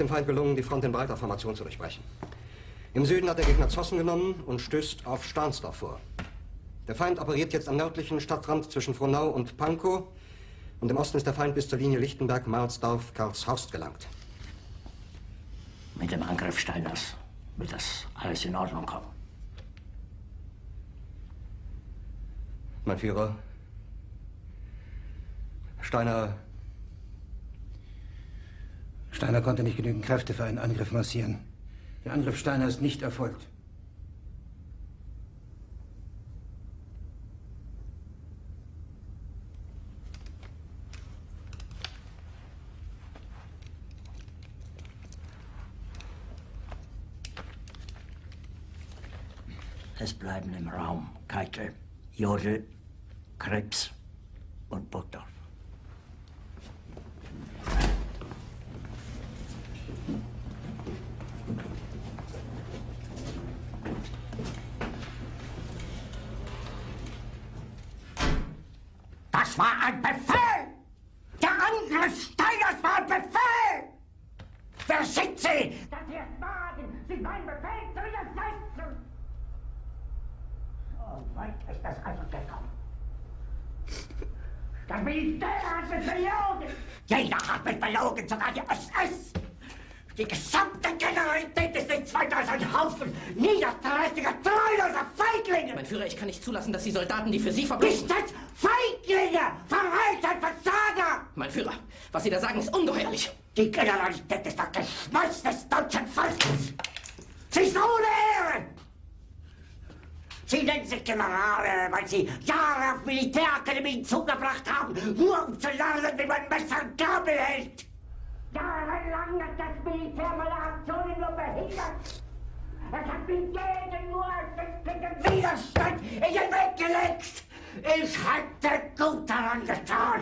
dem Feind gelungen, die Front in breiter Formation zu durchbrechen. Im Süden hat der Gegner Zossen genommen und stößt auf Stahnsdorf vor. Der Feind operiert jetzt am nördlichen Stadtrand zwischen Frohnau und Pankow. Und im Osten ist der Feind bis zur Linie Lichtenberg-Marsdorf-Karlshorst gelangt. Mit dem Angriff Steiners wird das alles in Ordnung kommen. Mein Führer, Steiner konnte nicht genügend Kräfte für einen Angriff massieren. Der Angriff Steiner ist nicht erfolgt. Es bleiben im Raum Keitel, Jodl, Krebs und Burgdorf. Das war ein Befehl! Der Angriff Steiners war ein Befehl! Wer sind Sie, dass Sie es wagen, sich meinen Befehl zu widersetzen? So weit ist das also gekommen. Das Militär hat mich belogen! Jeder hat mich belogen, sogar die SS! Die gesamte Generalität ist nichts weiter als ein Haufen niederträchtiger, treuloser Feiglinge! Mein Führer, ich kann nicht zulassen, dass die Soldaten, die für Sie verbringen... Nicht als Feiglinge! Verreiter, Versager! Mein Führer, was Sie da sagen, ist ungeheuerlich. Die Generalität ist das Geschmeiß des deutschen Volkes! Sie ist ohne Ehre! Sie nennen sich Generale, weil Sie Jahre auf Militärakademien zugebracht haben, nur um zu lernen, wie man Messer und Gabel hält! Jahrelang hat das Militär meine Aktionen nur behindert. Es hat mir jeden nur ersichtlichen Widerstand in den Weg gelegt. Ich hätte gut daran getan,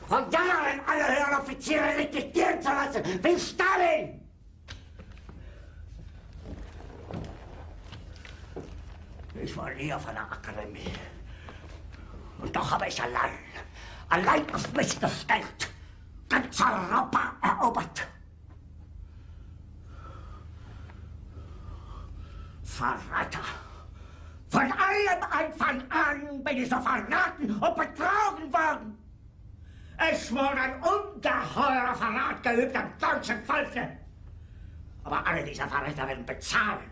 von Jahren alle höheren Offiziere liquidieren zu lassen, wie Stalin. Ich war nie auf einer Akademie. Und doch habe ich allein auf mich gestellt, ganz Europa erobert. Verräter! Von allem Anfang an bin ich so verraten und betrogen worden. Es wurde ein ungeheurer Verrat geübt am deutschen Volke. Aber alle diese Verräter werden bezahlen.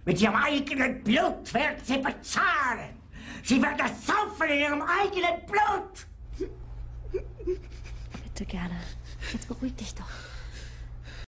Mit ihrem eigenen Blut werden sie bezahlen. Sie werden das saufen in ihrem eigenen Blut. Bitte gerne. Jetzt beruhig dich doch.